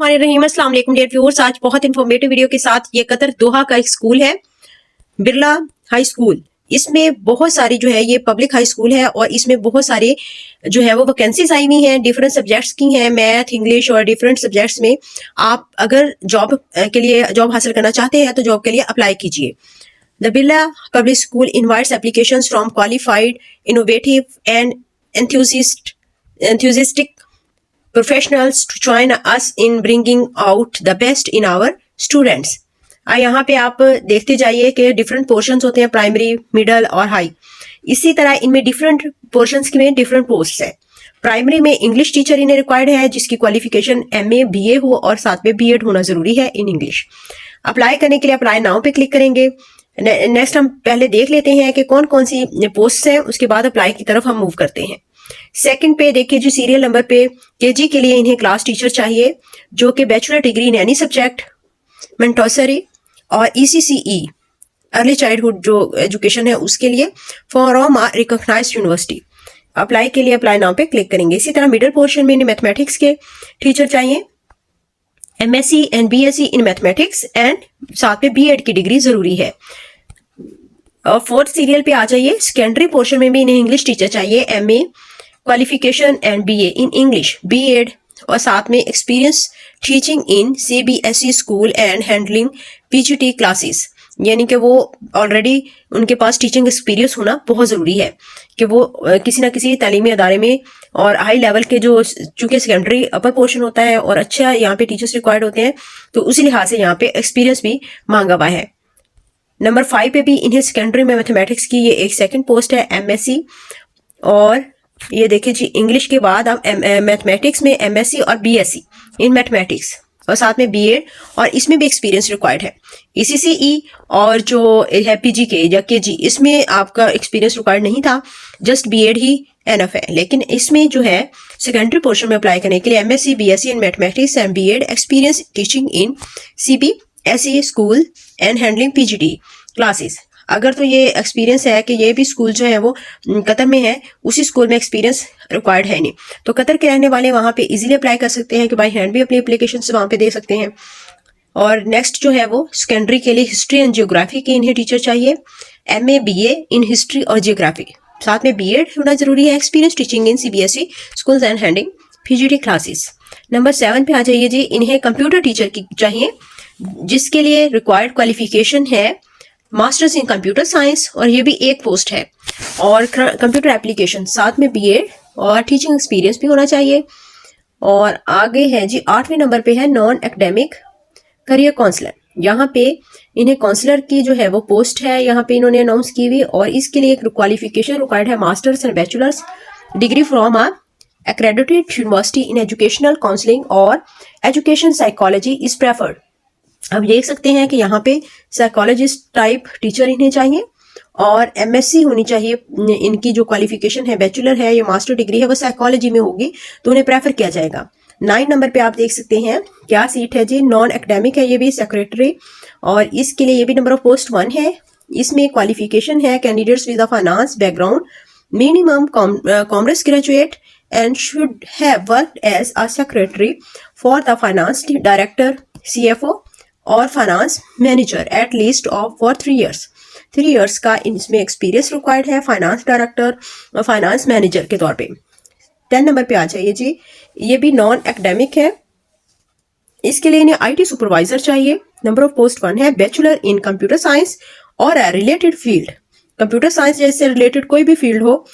हमारे रहीम अस्सलाम वालेकुम डियर व्यूअर्स। आज बहुत इंफॉर्मेटिव वीडियो के साथ ये कतर दोहा का एक स्कूल है, बिरला हाई स्कूल। इसमें बहुत सारी जो है ये पब्लिक हाई स्कूल है और इसमें बहुत सारे जो है वो वैकेंसीज आई हुई हैं, डिफरेंट सब्जेक्ट्स की हैं, मैथ, इंग्लिश और डिफरेंट सब्जेक्ट्स में। आप अगर जॉब के लिए जॉब हासिल करना चाहते हैं तो जॉब के लिए अप्लाई कीजिए। The Birla public school invites applications from qualified, innovative and enthusiastic professionals to join us in bringing out the best in our students। यहाँ पे आप देखते जाइए कि डिफरेंट पोर्शंस होते हैं, प्राइमरी, मिडल और हाई। इसी तरह इनमें डिफरेंट पोर्शंस में डिफरेंट पोस्ट है। प्राइमरी में इंग्लिश टीचर इन्हें रिक्वायर्ड है जिसकी क्वालिफिकेशन MA BA हो और साथ में B.Ed होना जरूरी है इन इंग्लिश। अप्लाई करने के लिए अप्लाई नाउ पे क्लिक करेंगे। नेक्स्ट हम पहले देख लेते हैं कि कौन कौन सी पोस्ट हैं, उसके बाद अप्लाई की तरफ हम मूव करते हैं। सेकंड पे देखिए जी, सीरियल नंबर पे KG के लिए इन्हें क्लास टीचर चाहिए जो कि bachelor degree in any subject, Montessori और ECCE अर्ली चाइल्डहुड जो एजुकेशन है उसके लिए फ्रॉम रिकॉग्नाइज्ड यूनिवर्सिटी। अप्लाई के लिए अप्लाई नाउ पे क्लिक करेंगे। इसी तरह मिडिल पोर्शन में इन्हें मैथमेटिक्स के टीचर चाहिए, MSc and BSc in mathematics and साथ में B.Ed की डिग्री जरूरी है। और फोर्थ सीरियल पे आ जाइए, सेकेंडरी पोर्शन में भी इन्हें इंग्लिश टीचर चाहिए, MA qualification and BA in English, B.Ed और साथ में experience teaching in CBSE school and handling PGT classes. यानी कि वो ऑलरेडी उनके पास टीचिंग एक्सपीरियंस होना बहुत ज़रूरी है कि वो किसी ना किसी तालीमी अदारे में और हाई लेवल के जो, चूंकि सेकेंडरी अपर पोर्शन होता है और अच्छा यहाँ पे टीचर्स रिक्वायर्ड होते हैं तो उसी लिहाज से यहाँ पे एक्सपीरियंस भी मांगा हुआ है। नंबर 5 पे भी इन्हें सेकेंडरी में मैथमेटिक्स की ये एक सेकंड पोस्ट है, MSc। और ये देखिए जी, इंग्लिश के बाद अब मैथमेटिक्स में MSc और BSc इन मैथमेटिक्स और साथ में B.Ed और इसमें भी एक्सपीरियंस रिक्वायर्ड है। ECCE और जो है PGK या KG इसमें आपका एक्सपीरियंस रिक्वायर्ड नहीं था, जस्ट B.Ed ही एनफ है। लेकिन इसमें जो है सेकेंडरी पोर्शन में अप्लाई करने के लिए MSc BSc in mathematics and B.Ed experience teaching in CBSE school and handling PGT classes. अगर तो ये एक्सपीरियंस है कि ये भी स्कूल जो है वो कतर में है, उसी स्कूल में एक्सपीरियंस रिक्वायर्ड है नहीं, तो कतर के रहने वाले वहाँ पे इजीली अप्लाई कर सकते हैं कि बाई हैंड भी अपनी एप्लीकेशन से वहाँ पे दे सकते हैं। और नेक्स्ट जो है वो सेकेंडरी के लिए हिस्ट्री एंड जियोग्राफी के इन्हें टीचर चाहिए, MA BA इन हिस्ट्री और जियोग्राफी, साथ में B.Ed होना जरूरी है, experience teaching in CBSE school and handling PGT classes. Number 7 पे आ जाइए जी, इन्हें कंप्यूटर टीचर की चाहिए जिसके लिए रिक्वायर्ड क्वालिफिकेशन है मास्टर्स इन कंप्यूटर साइंस और ये भी एक पोस्ट है, और कंप्यूटर एप्लीकेशन साथ में B.Ed और टीचिंग एक्सपीरियंस भी होना चाहिए। और आगे है जी 8वें नंबर पे है नॉन एकेडमिक करियर काउंसलर। यहाँ पे इन्हें काउंसलर की जो है वो पोस्ट है, यहाँ पे इन्होंने अनाउंस की हुई और इसके लिए एक क्वालिफिकेशन रिक्वायर्ड है masters and bachelors degree from accredited university in educational counselling और एजुकेशन साइकोलॉजी इज प्रेफर्ड। अब देख सकते हैं कि यहाँ पे साइकोलॉजिस्ट टाइप टीचर इन्हें चाहिए और MSc होनी चाहिए। इनकी जो क्वालिफिकेशन है बैचलर है या मास्टर डिग्री है वो साइकोलॉजी में होगी तो उन्हें प्रेफर किया जाएगा। 9 नंबर पे आप देख सकते हैं क्या सीट है जी, नॉन एकेडमिक है ये भी, सेक्रेटरी, और इसके लिए ये भी नंबर ऑफ पोस्ट 1 है। इसमें क्वालिफिकेशन है candidates with finance background, minimum commerce graduate and should have worked as a secretary for the finance director, CFO और finance manager at least of for 3 years। 3 years का इसमें experience required है finance director और finance manager के तौर पे। 10 number पे आ जाइए जी, ये भी नॉन एकेडमिक है, इसके लिए इन्हें IT सुपरवाइजर चाहिए। नंबर ऑफ पोस्ट 1 है, बैचलर इन कंप्यूटर साइंस और रिलेटेड फील्ड, कंप्यूटर साइंस जैसे रिलेटेड कोई भी फील्ड हो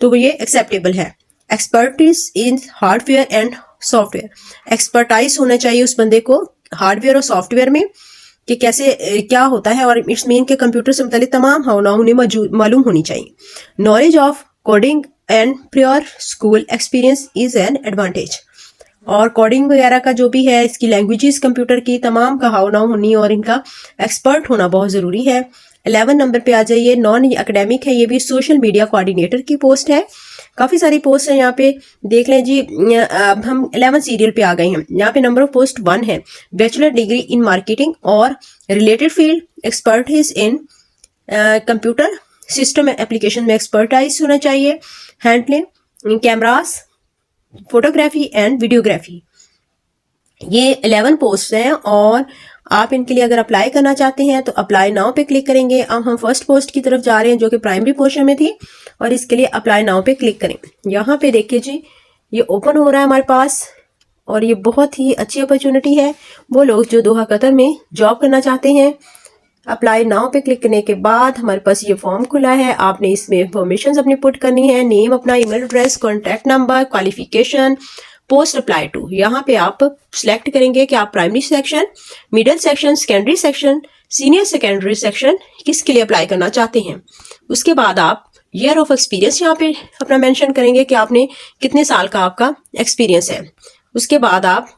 तो ये एक्सेप्टेबल है। Expertise in hardware and software, expertise होना चाहिए उस बंदे को हार्डवेयर और सॉफ्टवेयर में कि कैसे क्या होता है और इट्स मीन के कंप्यूटर से मुतालिक तमाम भावनाओं उन्हें मालूम होनी चाहिए। Knowledge of coding and pure school experience is an advantage, और कोडिंग वगैरह का जो भी है, इसकी लैंग्वेजेस कंप्यूटर की तमाम का भावनाओं होनी और इनका एक्सपर्ट होना बहुत ज़रूरी है। 11 नंबर पे आ जाइए, नॉन एकेडमिक है, ये भी सोशल मीडिया कोऑर्डिनेटर की पोस्ट है। काफ़ी सारी पोस्ट है यहाँ पे, देख लें जी। अब हम 11 सीरियल पे आ गए हैं। यहाँ पे नंबर ऑफ पोस्ट 1 है, बैचलर डिग्री इन मार्केटिंग और related field, expertise in computer system application में एक्सपर्टाइज होना चाहिए, handling cameras, photography and videography. ये 11 पोस्ट हैं और आप इनके लिए अगर अप्लाई करना चाहते हैं तो अप्लाई नाउ पे क्लिक करेंगे। अब हम फर्स्ट पोस्ट की तरफ जा रहे हैं जो कि प्राइमरी पोर्शन में थी और इसके लिए अप्लाई नाउ पे क्लिक करें। यहाँ पे देखिए जी ये ओपन हो रहा है हमारे पास और ये बहुत ही अच्छी अपॉर्चुनिटी है वो लोग जो दोहा कतर में जॉब करना चाहते हैं। अप्लाई नाउ पे क्लिक करने के बाद हमारे पास ये फॉर्म खुला है। आपने इसमें इंफॉर्मेशन अपनी पुट करनी है, नेम अपना, email address, contact number, qualification, post apply to. यहाँ पे आप सिलेक्ट करेंगे कि आप primary section, middle section, secondary section, senior secondary section किसके लिए अप्लाई करना चाहते हैं। उसके बाद आप ईयर ऑफ एक्सपीरियंस यहाँ पे अपना मेंशन करेंगे कि आपने कितने साल का आपका एक्सपीरियंस है। उसके बाद आप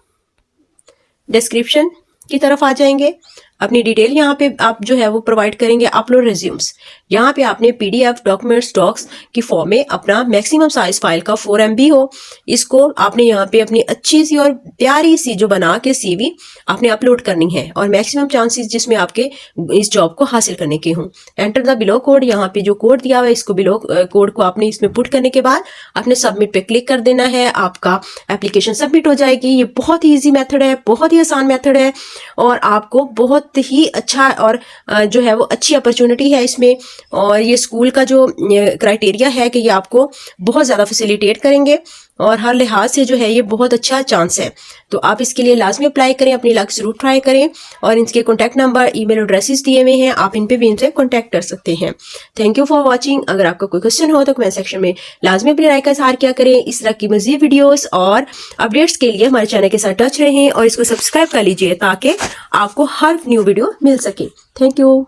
डिस्क्रिप्शन की तरफ आ जाएंगे। अपनी डिटेल यहाँ पे आप जो है वो प्रोवाइड करेंगे। अपलोड रिज्यूम्स, यहाँ पे आपने पीडीएफ डॉक्यूमेंट्स डॉक्स की फॉर्म में अपना मैक्सिमम साइज फाइल का 4 MB हो, इसको आपने यहाँ पे अपनी अच्छी सी और प्यारी सी जो बना के CV आपने अपलोड करनी है और मैक्सिमम चांसेस जिसमें आपके इस जॉब को हासिल करने के हों। एंटर द बिलो कोड, यहाँ पे जो कोड दिया हुआ है इसको बिलो कोड को आपने इसमें पुट करने के बाद आपने सबमिट पे क्लिक कर देना है। आपका एप्लीकेशन सबमिट हो जाएगी। ये बहुत ही ईजी मेथड है, बहुत ही आसान मेथड है और आपको बहुत ही अच्छा और जो है वो अच्छी अपॉर्चुनिटी है इसमें। और ये स्कूल का जो क्राइटेरिया है कि ये आपको बहुत ज़्यादा फैसिलिटेट करेंगे और हर लिहाज से जो है ये बहुत अच्छा चांस है। तो आप इसके लिए लाजमी अप्लाई करें, अपनी लक जरूर ट्राई करें और इनके कॉन्टैक्ट नंबर, ईमेल एड्रेसेस दिए हुए हैं, आप इन पे भी इनसे कॉन्टैक्ट कर सकते हैं। Thank you for watching. अगर आपका कोई क्वेश्चन हो तो कमेंट सेक्शन में लाजमी अपनी राय का इज़हार किया करें। इस तरह की मज़ीद वीडियोस और अपडेट्स के लिए हमारे चैनल के साथ टच रहें और इसको सब्सक्राइब कर लीजिए ताकि आपको हर न्यू वीडियो मिल सके। Thank you.